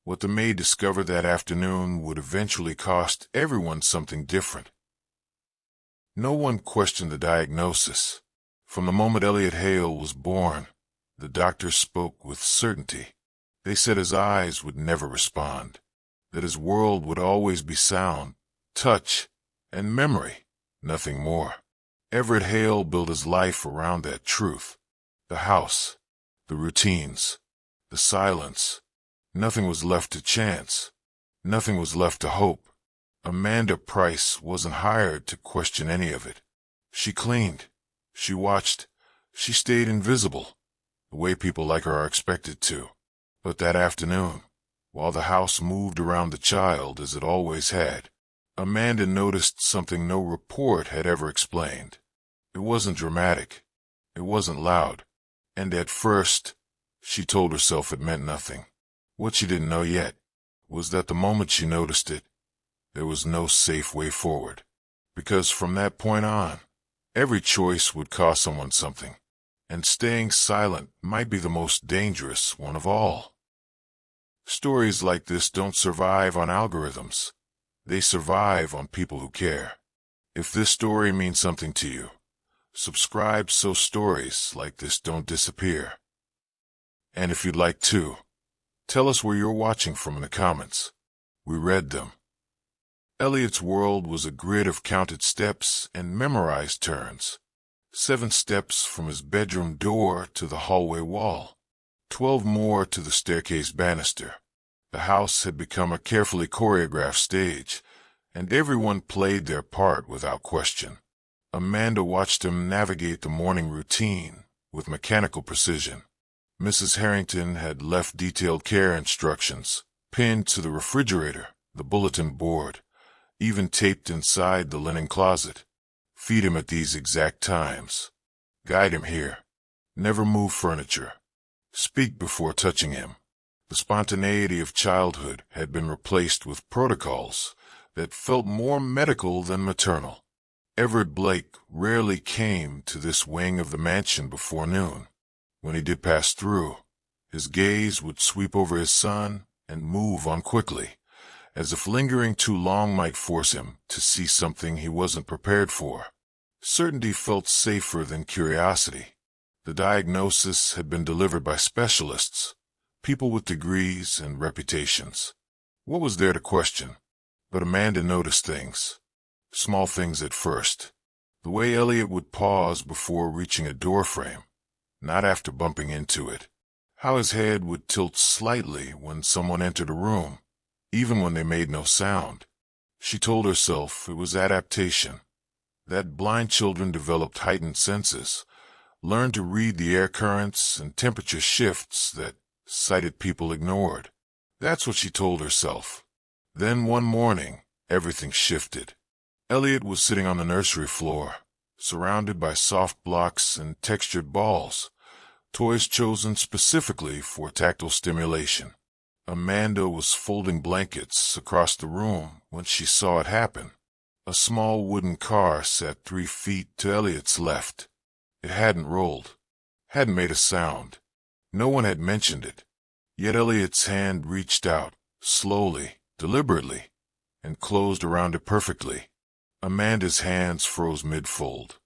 What the maid discovered that afternoon would eventually cost everyone something different. No one questioned the diagnosis. From the moment Elliot Hale was born, the doctors spoke with certainty. They said his eyes would never respond, that his world would always be sound, touch, and memory, nothing more. Everett Hale built his life around that truth. The house, the routines, the silence. Nothing was left to chance. Nothing was left to hope. Amanda Price wasn't hired to question any of it. She cleaned. She watched. She stayed invisible, the way people like her are expected to. But that afternoon, while the house moved around the child as it always had, Amanda noticed something no report had ever explained. It wasn't dramatic. It wasn't loud. And at first, she told herself it meant nothing. What she didn't know yet was that the moment she noticed it, there was no safe way forward. Because from that point on, every choice would cost someone something, and staying silent might be the most dangerous one of all. Stories like this don't survive on algorithms. They survive on people who care. If this story means something to you, subscribe so stories like this don't disappear. And if you'd like to, tell us where you're watching from in the comments. We read them. Elliot's world was a grid of counted steps and memorized turns. 7 steps from his bedroom door to the hallway wall. 12 more to the staircase banister. The house had become a carefully choreographed stage, and everyone played their part without question. Amanda watched him navigate the morning routine with mechanical precision. Mrs. Harrington had left detailed care instructions, pinned to the refrigerator, the bulletin board, even taped inside the linen closet. Feed him at these exact times. Guide him here. Never move furniture. Speak before touching him. The spontaneity of childhood had been replaced with protocols that felt more medical than maternal. Everett Blake rarely came to this wing of the mansion before noon. When he did pass through, his gaze would sweep over his son and move on quickly, as if lingering too long might force him to see something he wasn't prepared for. Certainty felt safer than curiosity. The diagnosis had been delivered by specialists, people with degrees and reputations. What was there to question? But Amanda noticed things. Small things at first. The way Elliot would pause before reaching a doorframe, not after bumping into it. How his head would tilt slightly when someone entered a room, even when they made no sound. She told herself it was adaptation, that blind children developed heightened senses, learned to read the air currents and temperature shifts that sighted people ignored. That's what she told herself. Then one morning, everything shifted. Elliot was sitting on the nursery floor, surrounded by soft blocks and textured balls, toys chosen specifically for tactile stimulation. Amanda was folding blankets across the room when she saw it happen. A small wooden car sat 3 feet to Elliot's left. It hadn't rolled, hadn't made a sound. No one had mentioned it. Yet Elliot's hand reached out, slowly, deliberately, and closed around it perfectly. Amanda's hands froze mid-fold.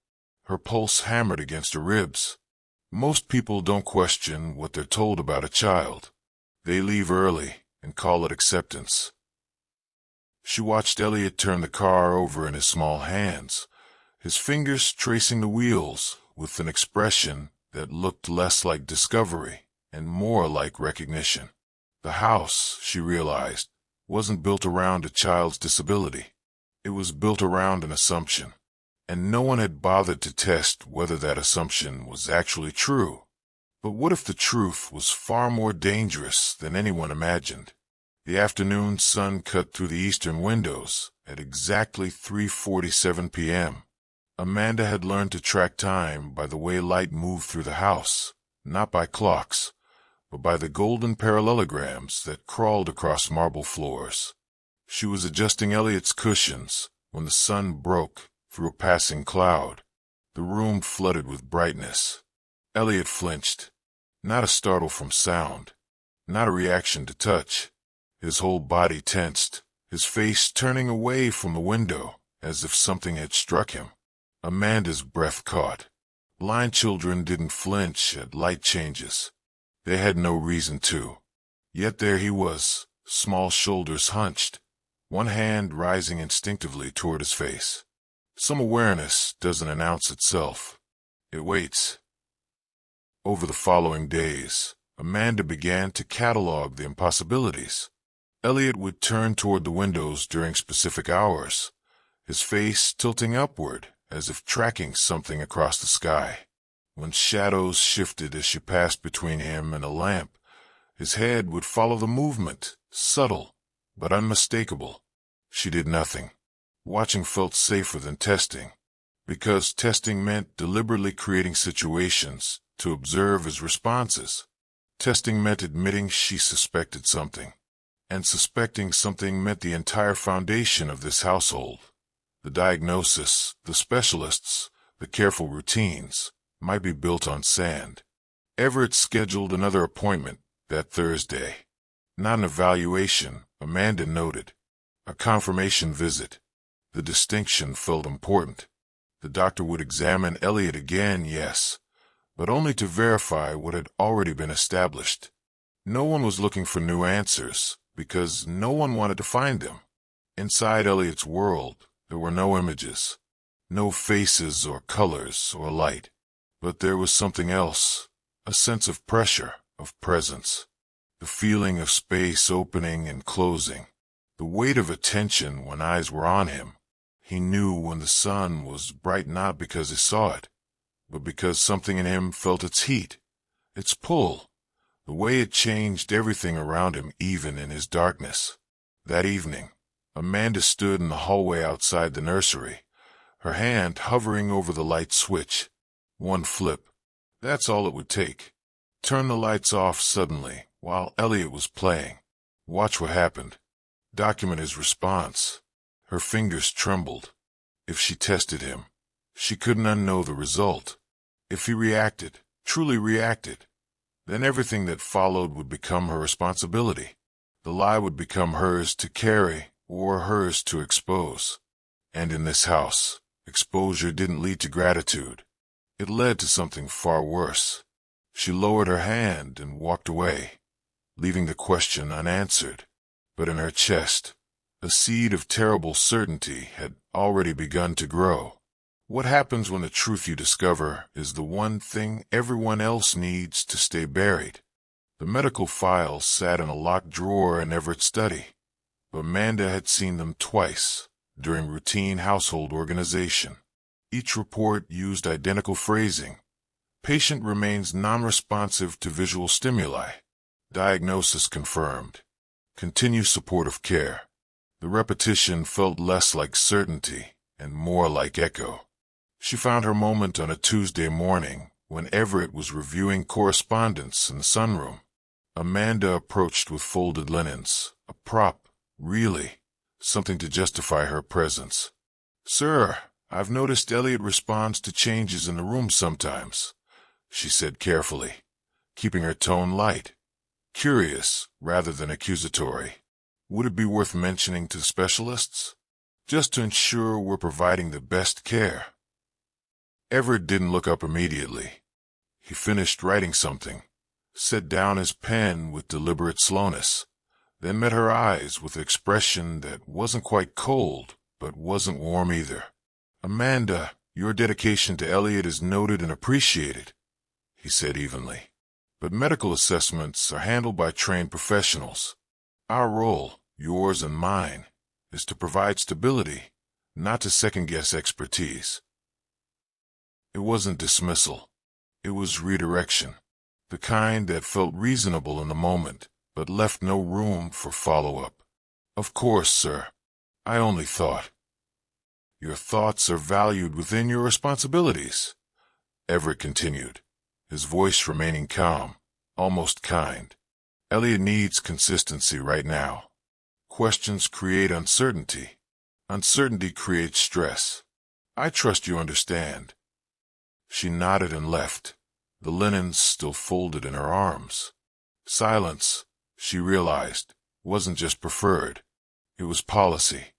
Her pulse hammered against her ribs. Most people don't question what they're told about a child. They leave early and call it acceptance. She watched Elliot turn the car over in his small hands, his fingers tracing the wheels with an expression that looked less like discovery and more like recognition. The house, she realized, wasn't built around a child's disability. It was built around an assumption, and no one had bothered to test whether that assumption was actually true. But what if the truth was far more dangerous than anyone imagined? The afternoon sun cut through the eastern windows at exactly 3:47 p.m. Amanda had learned to track time by the way light moved through the house, not by clocks, but by the golden parallelograms that crawled across marble floors. She was adjusting Elliot's cushions when the sun broke through a passing cloud. The room flooded with brightness. Elliot flinched. Not a startle from sound, not a reaction to touch. his whole body tensed, his face turning away from the window as if something had struck him. Amanda's breath caught. Blind children didn't flinch at light changes. They had no reason to. Yet there he was, small shoulders hunched, one hand rising instinctively toward his face. Some awareness doesn't announce itself. It waits. Over the following days, Amanda began to catalog the impossibilities. Elliot would turn toward the windows during specific hours, his face tilting upward as if tracking something across the sky. When shadows shifted as she passed between him and a lamp, his head would follow the movement, subtle but unmistakable. She did nothing. Watching felt safer than testing, because testing meant deliberately creating situations to observe his responses. Testing meant admitting she suspected something, and suspecting something meant the entire foundation of this household. The diagnosis, the specialists, the careful routines might be built on sand. Everett scheduled another appointment that Thursday. Not an evaluation, Amanda noted. A confirmation visit. The distinction felt important. The doctor would examine Elliot again, yes, but only to verify what had already been established. No one was looking for new answers, because no one wanted to find them. Inside Elliot's world, there were no images, no faces or colors or light. But there was something else, a sense of pressure, of presence. The feeling of space opening and closing. The weight of attention when eyes were on him. He knew when the sun was bright not because he saw it, but because something in him felt its heat, its pull, the way it changed everything around him even in his darkness. That evening, Amanda stood in the hallway outside the nursery, her hand hovering over the light switch. One flip. That's all it would take. Turn the lights off suddenly while Elliot was playing. Watch what happened. Document his response. Her fingers trembled. If she tested him, she couldn't unknow the result. If he reacted, truly reacted, then everything that followed would become her responsibility. The lie would become hers to carry or hers to expose. And in this house, exposure didn't lead to gratitude. It led to something far worse. She lowered her hand and walked away, leaving the question unanswered. But in her chest, a seed of terrible certainty had already begun to grow. What happens when the truth you discover is the one thing everyone else needs to stay buried? The medical files sat in a locked drawer in Everett's study. Amanda had seen them twice during routine household organization. Each report used identical phrasing. Patient remains non-responsive to visual stimuli. Diagnosis confirmed. Continue supportive care. The repetition felt less like certainty and more like echo. She found her moment on a Tuesday morning when Everett was reviewing correspondence in the sunroom. Amanda approached with folded linens, a prop, really, something to justify her presence. "Sir, I've noticed Elliot responds to changes in the room sometimes," she said carefully, keeping her tone light, curious rather than accusatory. "Would it be worth mentioning to specialists? Just to ensure we're providing the best care." Everett didn't look up immediately. He finished writing something, set down his pen with deliberate slowness, then met her eyes with an expression that wasn't quite cold, but wasn't warm either. "Amanda, your dedication to Elliot is noted and appreciated," he said evenly. "But medical assessments are handled by trained professionals. Our role, yours and mine, is to provide stability, not to second-guess expertise." It wasn't dismissal. It was redirection, the kind that felt reasonable in the moment, but left no room for follow-up. "Of course, sir. I only thought." "Your thoughts are valued within your responsibilities," Everett continued, his voice remaining calm, almost kind. "Elliot needs consistency right now. Questions create uncertainty. Uncertainty creates stress. I trust you understand." She nodded and left, the linens still folded in her arms. Silence, she realized, wasn't just preferred. It was policy.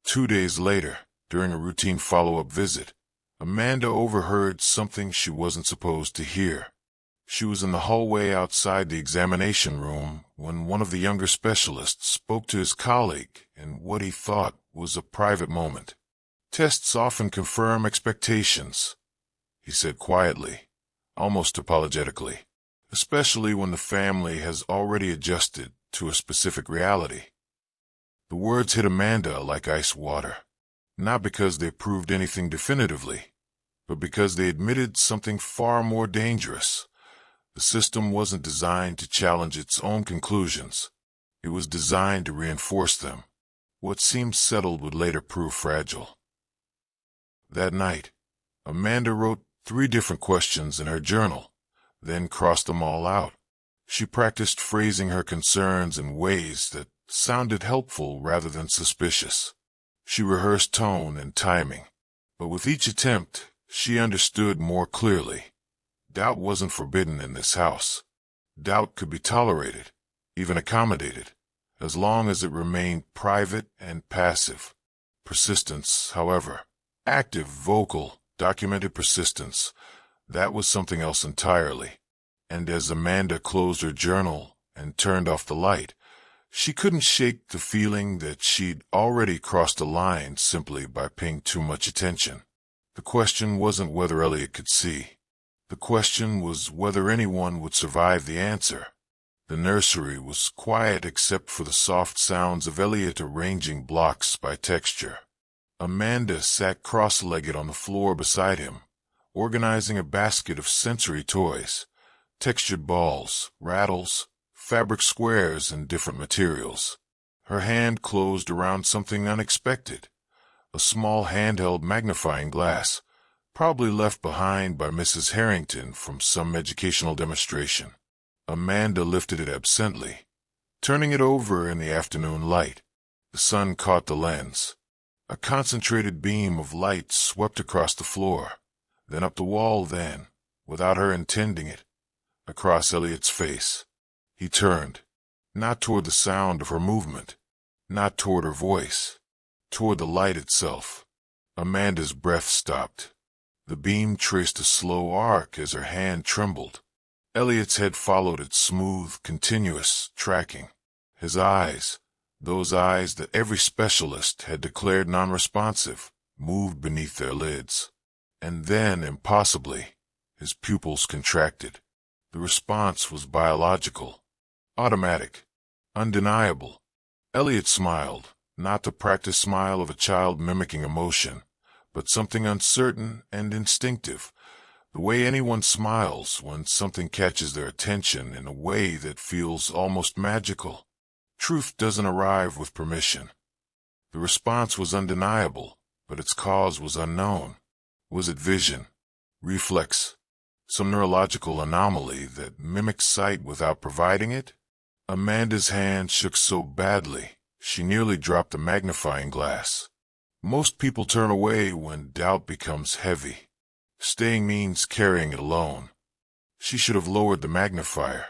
2 days later, during a routine follow-up visit, Amanda overheard something she wasn't supposed to hear. She was in the hallway outside the examination room when one of the younger specialists spoke to his colleague in what he thought was a private moment. "Tests often confirm expectations," he said quietly, almost apologetically, especially when the family has already adjusted to a specific reality. The words hit Amanda like ice water, not because they proved anything definitively, but because they admitted something far more dangerous. The system wasn't designed to challenge its own conclusions. It was designed to reinforce them. What seemed settled would later prove fragile. That night, Amanda wrote 3 different questions in her journal, then crossed them all out. She practiced phrasing her concerns in ways that sounded helpful rather than suspicious. She rehearsed tone and timing, but with each attempt, she understood more clearly. Doubt wasn't forbidden in this house. Doubt could be tolerated, even accommodated, as long as it remained private and passive. Persistence, however, active, vocal, documented persistence, that was something else entirely. And as Amanda closed her journal and turned off the light, she couldn't shake the feeling that she'd already crossed a line simply by paying too much attention. The question wasn't whether Elliot could see. The question was whether anyone would survive the answer. The nursery was quiet except for the soft sounds of Elliot arranging blocks by texture. Amanda sat cross-legged on the floor beside him, organizing a basket of sensory toys, textured balls, rattles, fabric squares, and different materials. Her hand closed around something unexpected, a small handheld magnifying glass, probably left behind by Mrs. Harrington from some educational demonstration. Amanda lifted it absently, turning it over in the afternoon light. The sun caught the lens. A concentrated beam of light swept across the floor, then up the wall, then, without her intending it, across Elliot's face. He turned, not toward the sound of her movement, not toward her voice, toward the light itself. Amanda's breath stopped. The beam traced a slow arc as her hand trembled. Elliot's head followed it, smooth, continuous, tracking. His eyes, those eyes that every specialist had declared non-responsive, moved beneath their lids. And then, impossibly, his pupils contracted. The response was biological, automatic, undeniable. Elliot smiled, not the practiced smile of a child mimicking emotion, but something uncertain and instinctive, the way anyone smiles when something catches their attention in a way that feels almost magical. Truth doesn't arrive with permission. The response was undeniable, but its cause was unknown. Was it vision, reflex, some neurological anomaly that mimics sight without providing it? Amanda's hand shook so badly, she nearly dropped the magnifying glass. Most people turn away when doubt becomes heavy. Staying means carrying it alone. She should have lowered the magnifier,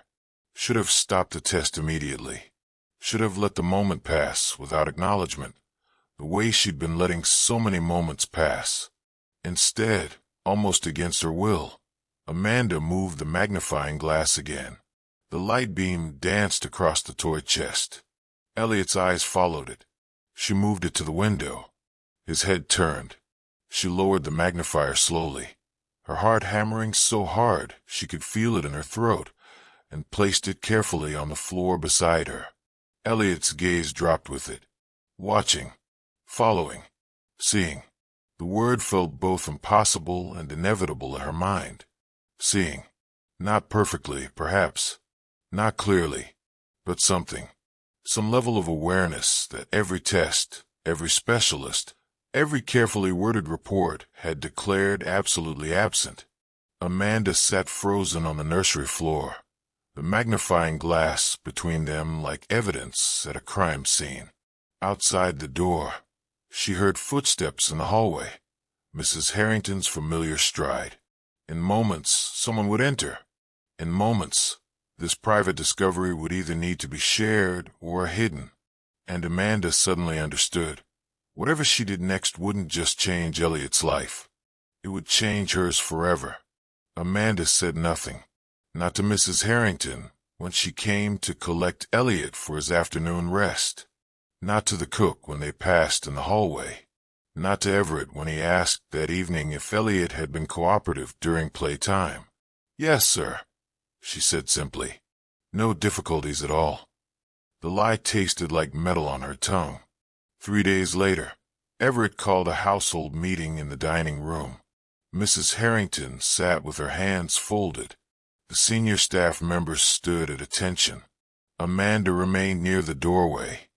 should have stopped the test immediately, should have let the moment pass without acknowledgement, the way she'd been letting so many moments pass. Instead, almost against her will, Amanda moved the magnifying glass again. The light beam danced across the toy chest. Elliot's eyes followed it. She moved it to the window. His head turned. She lowered the magnifier slowly, her heart hammering so hard she could feel it in her throat, and placed it carefully on the floor beside her. Elliot's gaze dropped with it, watching, following, seeing. The word felt both impossible and inevitable in her mind. Seeing. Not perfectly, perhaps. Not clearly. But something. Some level of awareness that every test, every specialist, every carefully worded report had declared absolutely absent. Amanda sat frozen on the nursery floor, the magnifying glass between them like evidence at a crime scene. Outside the door, she heard footsteps in the hallway, Mrs. Harrington's familiar stride. In moments, someone would enter. In moments, This private discovery would either need to be shared or hidden, and Amanda suddenly understood. Whatever she did next wouldn't just change Elliot's life. It would change hers forever. Amanda said nothing, not to Mrs. Harrington when she came to collect Elliot for his afternoon rest, not to the cook when they passed in the hallway, not to Everett when he asked that evening if Elliot had been cooperative during playtime. "Yes, sir," she said simply. No difficulties at all. The lie tasted like metal on her tongue. 3 days later, Everett called a household meeting in the dining room. Mrs. Harrington sat with her hands folded. The senior staff members stood at attention. Amanda remained near the doorway,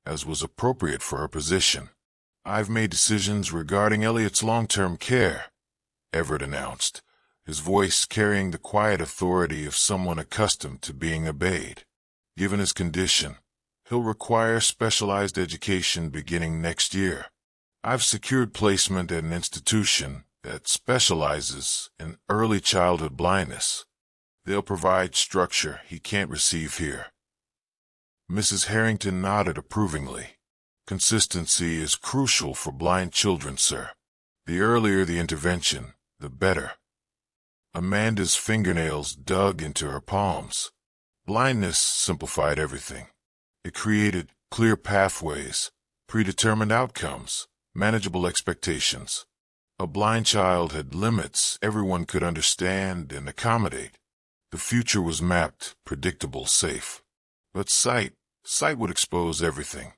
as was appropriate for her position. "I've made decisions regarding Elliot's long-term care," Everett announced, his voice carrying the quiet authority of someone accustomed to being obeyed. "Given his condition, he'll require specialized education beginning next year. I've secured placement at an institution that specializes in early childhood blindness. They'll provide structure he can't receive here." Mrs. Harrington nodded approvingly. "Consistency is crucial for blind children, sir. The earlier the intervention, the better." Amanda's fingernails dug into her palms. Blindness simplified everything. It created clear pathways, predetermined outcomes, manageable expectations. A blind child had limits everyone could understand and accommodate. The future was mapped, predictable, safe. But sight would expose everything.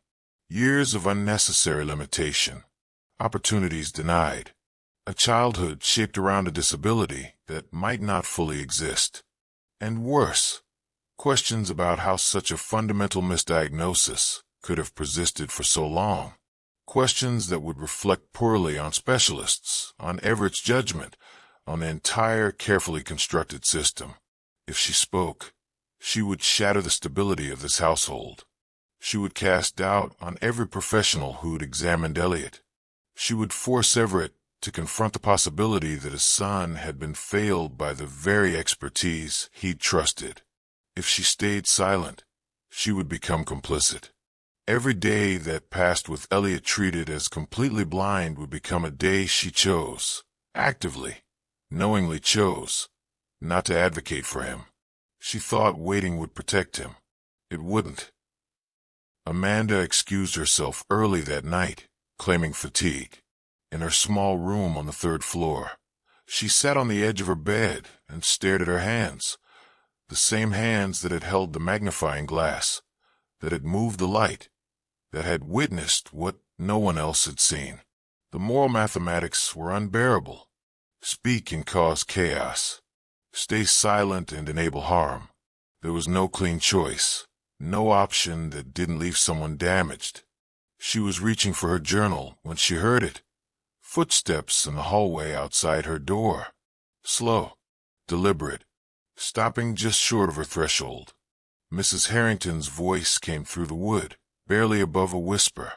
Years of unnecessary limitation. Opportunities denied. A childhood shaped around a disability that might not fully exist. And worse, questions about how such a fundamental misdiagnosis could have persisted for so long. Questions that would reflect poorly on specialists, on Everett's judgment, on the entire carefully constructed system. If she spoke, she would shatter the stability of this household. She would cast doubt on every professional who'd examined Elliot. She would force Everett to confront the possibility that his son had been failed by the very expertise he'd trusted. If she stayed silent, she would become complicit. Every day that passed with Elliot treated as completely blind would become a day she chose, actively, knowingly chose, not to advocate for him. She thought waiting would protect him. It wouldn't. Amanda excused herself early that night, claiming fatigue. In her small room on the 3rd floor, she sat on the edge of her bed and stared at her hands, the same hands that had held the magnifying glass, that had moved the light, that had witnessed what no one else had seen. The moral mathematics were unbearable. Speak and cause chaos. Stay silent and enable harm. There was no clean choice, no option that didn't leave someone damaged. She was reaching for her journal when she heard it. Footsteps in the hallway outside her door. Slow, deliberate, stopping just short of her threshold. Mrs. Harrington's voice came through the wood, barely above a whisper.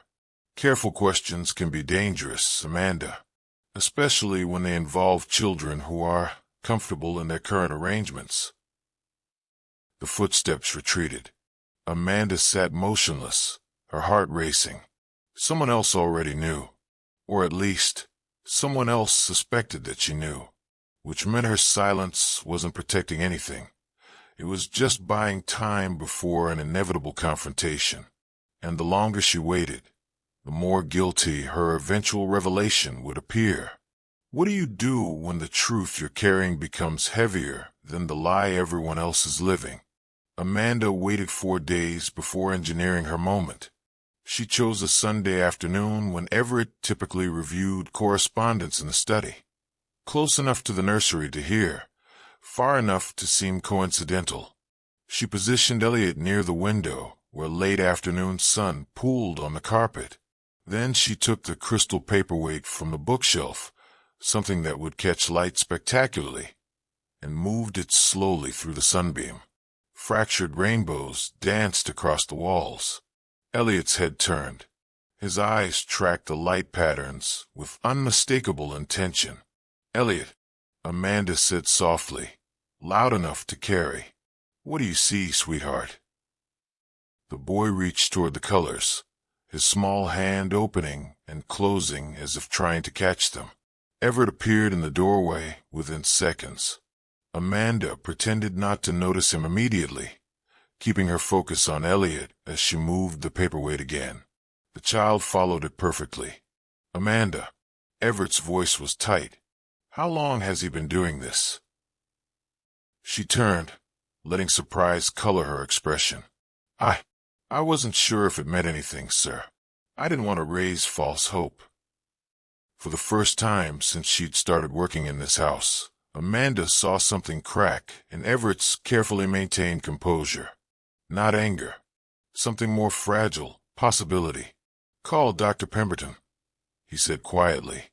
"Careful questions can be dangerous, Amanda, especially when they involve children who are comfortable in their current arrangements." The footsteps retreated. Amanda sat motionless, her heart racing. Someone else already knew. Or at least, someone else suspected that she knew, which meant her silence wasn't protecting anything. It was just buying time before an inevitable confrontation. And the longer she waited, the more guilty her eventual revelation would appear. What do you do when the truth you're carrying becomes heavier than the lie everyone else is living? Amanda waited 4 days before engineering her moment. She chose a Sunday afternoon when Everett typically reviewed correspondence in the study. Close enough to the nursery to hear, far enough to seem coincidental. She positioned Elliot near the window, where late afternoon sun pooled on the carpet. Then she took the crystal paperweight from the bookshelf, something that would catch light spectacularly, and moved it slowly through the sunbeam. Fractured rainbows danced across the walls. Elliot's head turned. His eyes tracked the light patterns with unmistakable intention. "Elliot," Amanda said softly, loud enough to carry. What do you see, sweetheart? The boy reached toward the colors, his small hand opening and closing as if trying to catch them. Everett appeared in the doorway within seconds. Amanda pretended not to notice him immediately, keeping her focus on Elliot as she moved the paperweight again. The child followed it perfectly. Amanda. Everett's voice was tight. How long has he been doing this? She turned, letting surprise color her expression. I wasn't sure if it meant anything, sir. I didn't want to raise false hope. For the first time since she'd started working in this house, Amanda saw something crack in Everett's carefully maintained composure. Not anger. Something more fragile, possibility. Call Dr. Pemberton, he said quietly.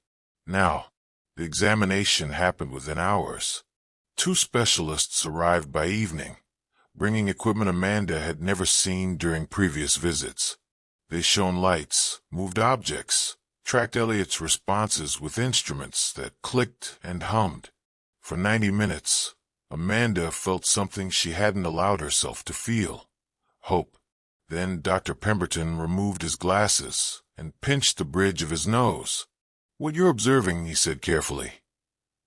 Now, the examination happened within hours. 2 specialists arrived by evening, bringing equipment Amanda had never seen during previous visits. They shone lights, moved objects, tracked Elliot's responses with instruments that clicked and hummed. For 90 minutes, Amanda felt something she hadn't allowed herself to feel. Hope. Then Dr. Pemberton removed his glasses and pinched the bridge of his nose. What you're observing, he said carefully,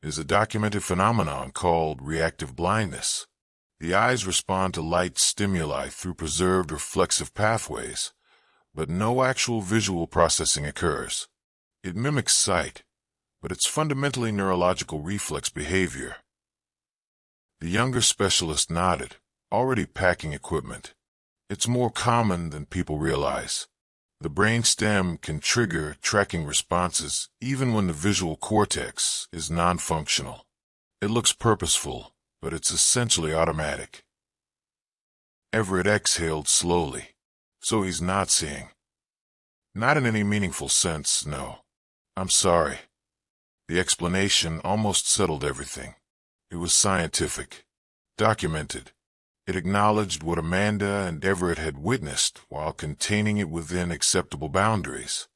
is a documented phenomenon called reactive blindness. The eyes respond to light stimuli through preserved reflexive pathways, but no actual visual processing occurs. It mimics sight, but it's fundamentally neurological reflex behavior. The younger specialist nodded, already packing equipment. It's more common than people realize. The brainstem can trigger tracking responses even when the visual cortex is non-functional. It looks purposeful, but it's essentially automatic. Everett exhaled slowly. So he's not seeing. Not in any meaningful sense, no. I'm sorry. The explanation almost settled everything. It was scientific, documented. It acknowledged what Amanda and Everett had witnessed while containing it within acceptable boundaries.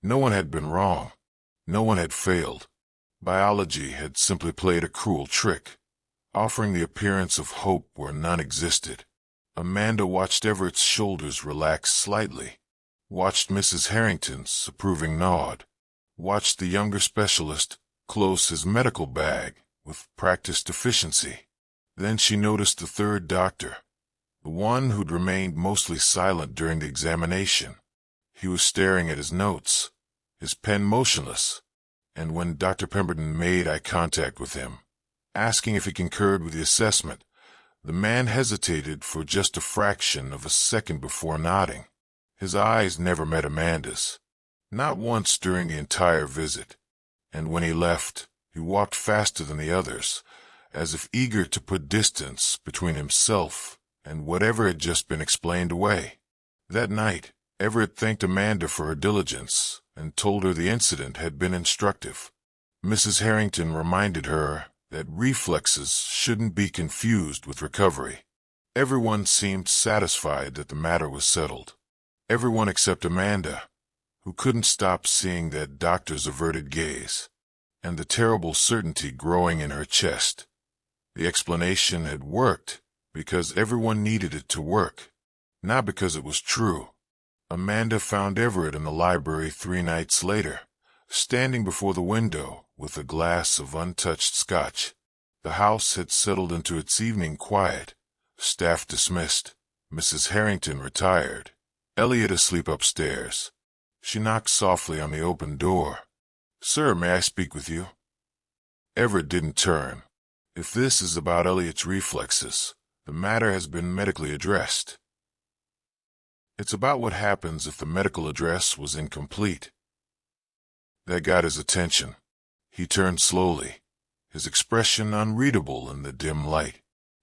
No one had been wrong. No one had failed. Biology had simply played a cruel trick, offering the appearance of hope where none existed. Amanda watched Everett's shoulders relax slightly, watched Mrs. Harrington's approving nod, watched the younger specialist close his medical bag with practiced efficiency. Then she noticed the third doctor, the one who'd remained mostly silent during the examination. He was staring at his notes, his pen motionless, and when Dr. Pemberton made eye contact with him, asking if he concurred with the assessment, the man hesitated for just a fraction of a second before nodding. His eyes never met Amanda's, not once during the entire visit, and when he left, he walked faster than the others, as if eager to put distance between himself and whatever had just been explained away. That night, Everett thanked Amanda for her diligence and told her the incident had been instructive. Mrs. Harrington reminded her that reflexes shouldn't be confused with recovery. Everyone seemed satisfied that the matter was settled. Everyone except Amanda, who couldn't stop seeing that doctor's averted gaze, and the terrible certainty growing in her chest. The explanation had worked because everyone needed it to work, not because it was true. Amanda found Everett in the library 3 nights later, standing before the window with a glass of untouched scotch. The house had settled into its evening quiet, staff dismissed, Mrs. Harrington retired, Elliot asleep upstairs. She knocked softly on the open door. "Sir, may I speak with you?" Everett didn't turn. If this is about Elliot's reflexes, the matter has been medically addressed. It's about what happens if the medical address was incomplete. That got his attention. He turned slowly, his expression unreadable in the dim light.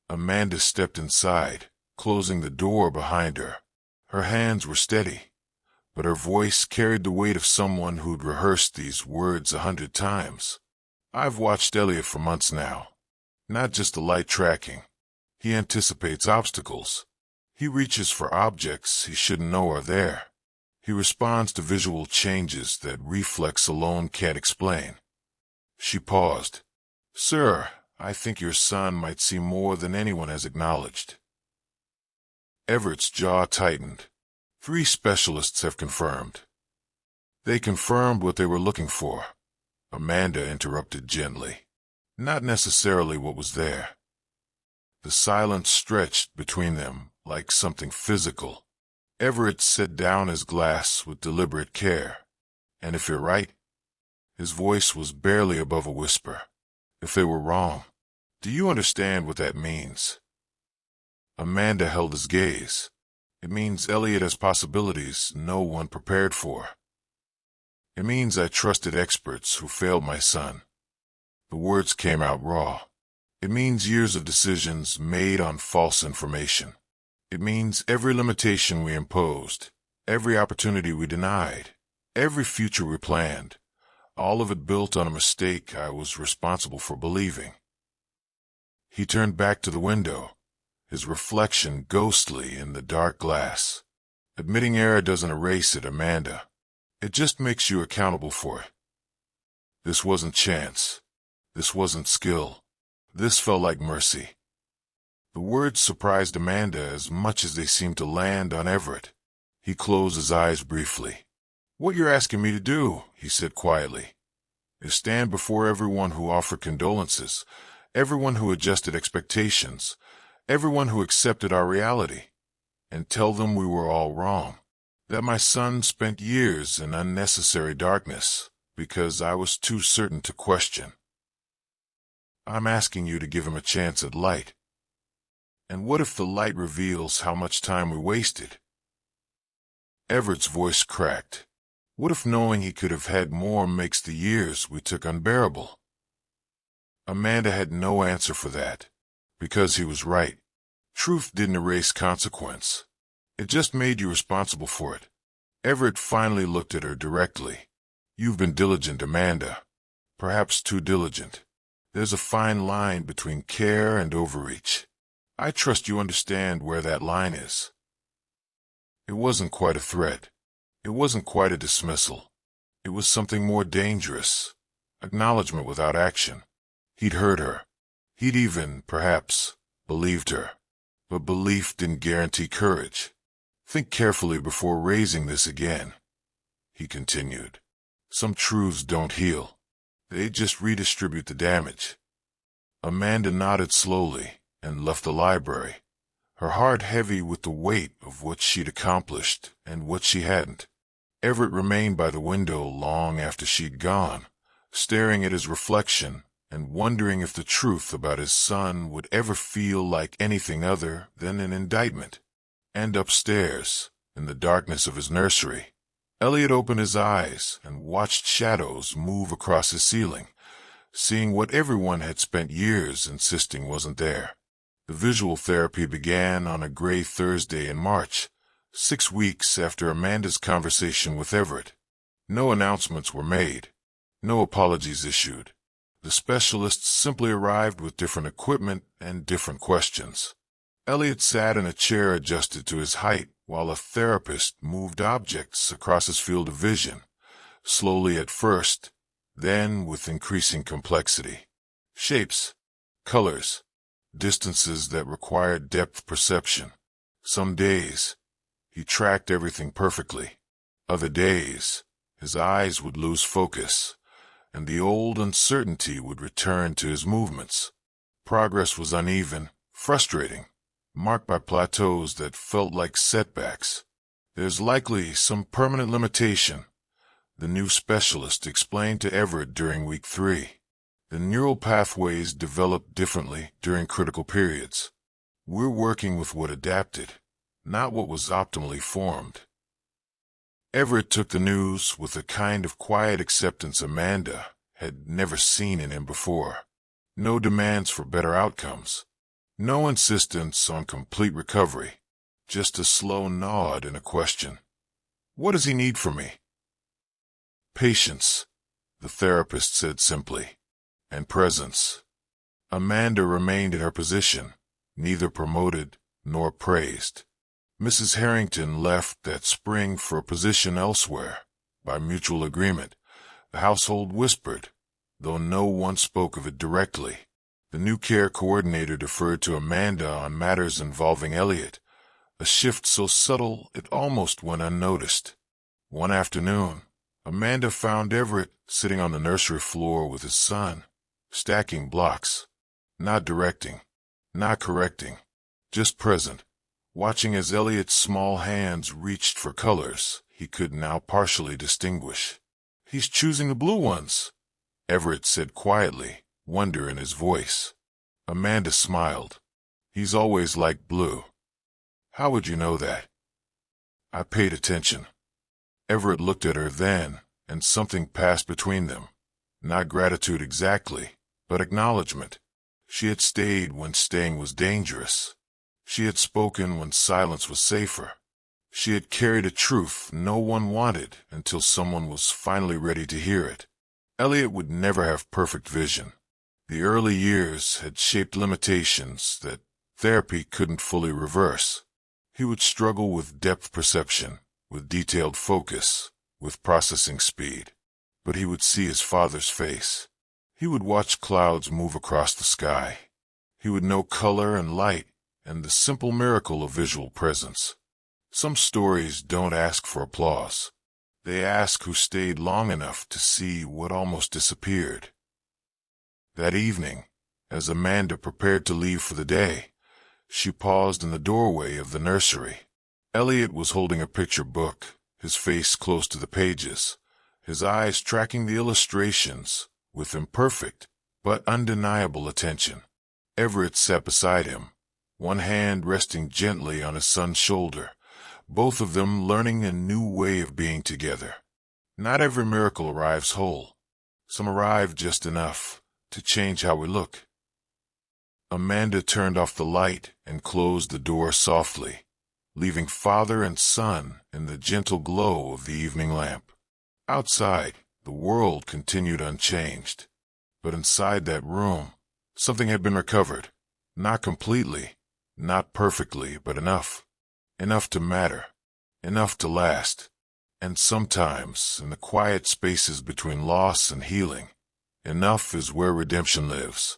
Amanda stepped inside, closing the door behind her. Her hands were steady, but her voice carried the weight of someone who'd rehearsed these words 100 times. "I've watched Elliot for months now. Not just the light tracking. He anticipates obstacles. He reaches for objects he shouldn't know are there. He responds to visual changes that reflex alone can't explain." She paused. "Sir, I think your son might see more than anyone has acknowledged. Everett's jaw tightened. 3 specialists have confirmed. They confirmed what they were looking for. Amanda interrupted gently. Not necessarily what was there. The silence stretched between them like something physical. Everett set down his glass with deliberate care. And if you're right, his voice was barely above a whisper. If they were wrong, do you understand what that means? Amanda held his gaze. It means Elliot has possibilities no one prepared for. It means I trusted experts who failed my son. The words came out raw. It means years of decisions made on false information. It means every limitation we imposed, every opportunity we denied, every future we planned, all of it built on a mistake I was responsible for believing. He turned back to the window, his reflection ghostly in the dark glass. Admitting error doesn't erase it, Amanda. It just makes you accountable for it. This wasn't chance. This wasn't skill. This felt like mercy. The words surprised Amanda as much as they seemed to land on Everett. He closed his eyes briefly. "What you're asking me to do," he said quietly, "is stand before everyone who offered condolences, everyone who adjusted expectations, everyone who accepted our reality, and tell them we were all wrong, that my son spent years in unnecessary darkness because I was too certain to question. I'm asking you to give him a chance at light. And what if the light reveals how much time we wasted?" Everett's voice cracked. What if knowing he could have had more makes the years we took unbearable? Amanda had no answer for that, because he was right. Truth didn't erase consequence. It just made you responsible for it. Everett finally looked at her directly. "You've been diligent, Amanda. Perhaps too diligent. There's a fine line between care and overreach. I trust you understand where that line is." It wasn't quite a threat. It wasn't quite a dismissal. It was something more dangerous. Acknowledgement without action. He'd heard her. He'd even, perhaps, believed her. But belief didn't guarantee courage. "Think carefully before raising this again," he continued. "Some truths don't heal. They just redistribute the damage." Amanda nodded slowly and left the library, her heart heavy with the weight of what she'd accomplished and what she hadn't. Everett remained by the window long after she'd gone, staring at his reflection and wondering if the truth about his son would ever feel like anything other than an indictment. And upstairs, in the darkness of his nursery, Elliot opened his eyes and watched shadows move across his ceiling, seeing what everyone had spent years insisting wasn't there. The visual therapy began on a gray Thursday in March, 6 weeks after Amanda's conversation with Everett. No announcements were made, no apologies issued. The specialists simply arrived with different equipment and different questions. Elliot sat in a chair adjusted to his height, while a therapist moved objects across his field of vision, slowly at first, then with increasing complexity. Shapes, colors, distances that required depth perception. Some days, he tracked everything perfectly. Other days, his eyes would lose focus, and the old uncertainty would return to his movements. Progress was uneven, frustrating, marked by plateaus that felt like setbacks. "There's likely some permanent limitation," the new specialist explained to Everett during week 3. "The neural pathways develop differently during critical periods. We're working with what adapted, not what was optimally formed." Everett took the news with a kind of quiet acceptance Amanda had never seen in him before. No demands for better outcomes. No insistence on complete recovery, just a slow nod and a question. "What does he need from me?" "Patience," the therapist said simply, "and presence." Amanda remained in her position, neither promoted nor praised. Mrs. Harrington left that spring for a position elsewhere, by mutual agreement. The household whispered, though no one spoke of it directly. The new care coordinator deferred to Amanda on matters involving Elliot, a shift so subtle it almost went unnoticed. One afternoon, Amanda found Everett sitting on the nursery floor with his son, stacking blocks, not directing, not correcting, just present, watching as Elliot's small hands reached for colors he could now partially distinguish. "He's choosing the blue ones," Everett said quietly, wonder in his voice. Amanda smiled. "He's always liked blue." "How would you know that?" "I paid attention." Everett looked at her then, and something passed between them. Not gratitude exactly, but acknowledgement. She had stayed when staying was dangerous. She had spoken when silence was safer. She had carried a truth no one wanted until someone was finally ready to hear it. Elliot would never have perfect vision. The early years had shaped limitations that therapy couldn't fully reverse. He would struggle with depth perception, with detailed focus, with processing speed. But he would see his father's face. He would watch clouds move across the sky. He would know color and light and the simple miracle of visual presence. Some stories don't ask for applause. They ask who stayed long enough to see what almost disappeared. That evening, as Amanda prepared to leave for the day, she paused in the doorway of the nursery. Elliot was holding a picture book, his face close to the pages, his eyes tracking the illustrations with imperfect but undeniable attention. Everett sat beside him, one hand resting gently on his son's shoulder, both of them learning a new way of being together. Not every miracle arrives whole. Some arrive just enough to change how we look. Amanda turned off the light and closed the door softly, leaving father and son in the gentle glow of the evening lamp. Outside, the world continued unchanged. But inside that room, something had been recovered. Not completely, not perfectly, but enough. Enough to matter. Enough to last. And sometimes, in the quiet spaces between loss and healing, enough is where redemption lives.